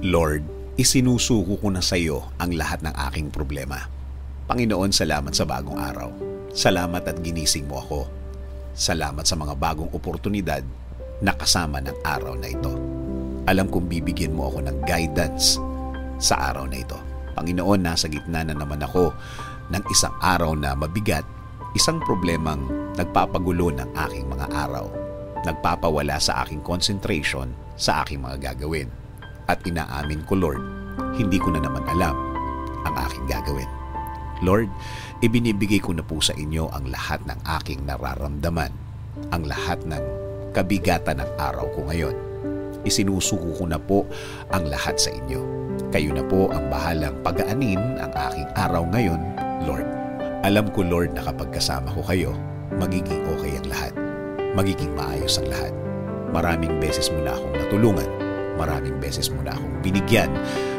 Lord, isinusuko ko na sa iyo ang lahat ng aking problema. Panginoon, salamat sa bagong araw. Salamat at ginising mo ako. Salamat sa mga bagong oportunidad na kasama ng araw na ito. Alam kong bibigyan mo ako ng guidance sa araw na ito. Panginoon, nasa gitna na naman ako ng isang araw na mabigat, isang problemang nagpapagulo ng aking mga araw, nagpapawala sa aking concentration sa aking mga gagawin. At inaamin ko, Lord, hindi ko na naman alam ang aking gagawin. Lord, ibinibigay ko na po sa inyo ang lahat ng aking nararamdaman, ang lahat ng kabigatan ng araw ko ngayon. Isinusuko ko na po ang lahat sa inyo. Kayo na po ang bahalang pagaanin ang aking araw ngayon, Lord. Alam ko, Lord, na kapag kasama ko kayo, magiging okay ang lahat. Magiging maayos ang lahat. Maraming beses mo na akong natulungan. Maraming beses mo na akong binigyan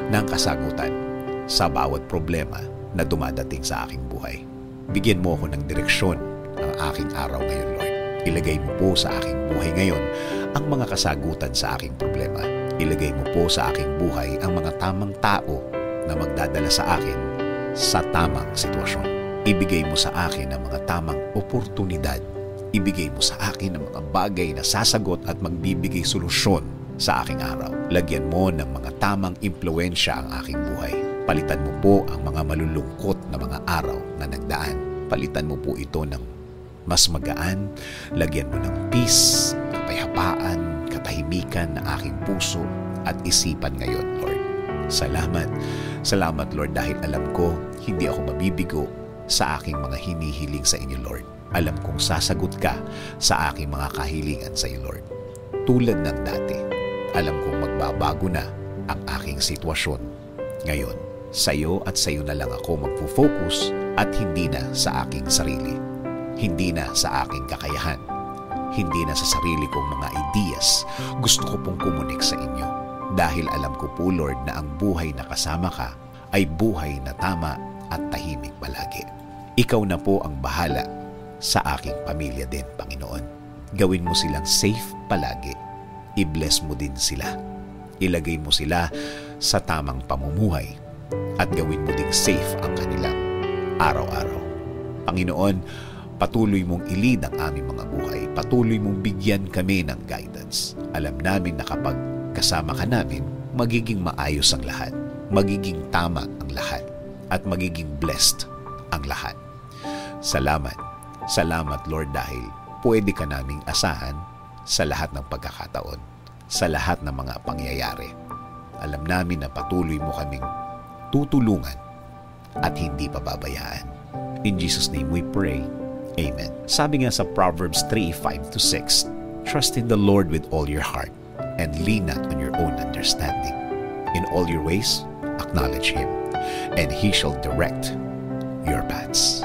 ng kasagutan sa bawat problema na dumadating sa aking buhay. Bigyan mo ako ng direksyon ang aking araw ngayon, Lord. Ilagay mo po sa aking buhay ngayon ang mga kasagutan sa aking problema. Ilagay mo po sa aking buhay ang mga tamang tao na magdadala sa akin sa tamang sitwasyon. Ibigay mo sa akin ang mga tamang oportunidad. Ibigay mo sa akin ang mga bagay na sasagot at magbibigay solusyon sa aking araw. Lagyan mo ng mga tamang impluwensya ang aking buhay. Palitan mo po ang mga malulungkot na mga araw na nagdaan. Palitan mo po ito ng mas magaan. Lagyan mo ng peace, kapayapaan, katahimikan na aking puso at isipan ngayon, Lord. Salamat. Salamat, Lord, dahil alam ko hindi ako mabibigo sa aking mga hinihiling sa inyo, Lord. Alam kong sasagot ka sa aking mga kahilingan sa iyo, Lord. Tulad ng dati, alam kong magbabago na ang aking sitwasyon. Ngayon, sa iyo at sa iyo na lang ako magpo-focus at hindi na sa aking sarili. Hindi na sa aking kakayahan. Hindi na sa sarili kong mga ideas. Gusto ko pong kumunik sa inyo. Dahil alam ko po, Lord, na ang buhay na kasama ka ay buhay na tama at tahimik palagi. Ikaw na po ang bahala sa aking pamilya din, Panginoon. Gawin mo silang safe palagi. I-bless mo din sila. Ilagay mo sila sa tamang pamumuhay at gawin mo ding safe ang kanilang araw-araw. Panginoon, patuloy mong ilid ang aming mga buhay. Patuloy mong bigyan kami ng guidance. Alam namin na kapag kasama ka namin, magiging maayos ang lahat. Magiging tama ang lahat. At magiging blessed ang lahat. Salamat. Salamat, Lord, dahil pwede ka naming asahan sa lahat ng pagkakataon, sa lahat ng mga pangyayari. Alam namin na patuloy mo kaming tutulungan at hindi pababayaan. In Jesus' name we pray. Amen. Sabi nga sa Proverbs 3:5-6, trust in the Lord with all your heart and lean not on your own understanding. In all your ways, acknowledge Him, and He shall direct your paths.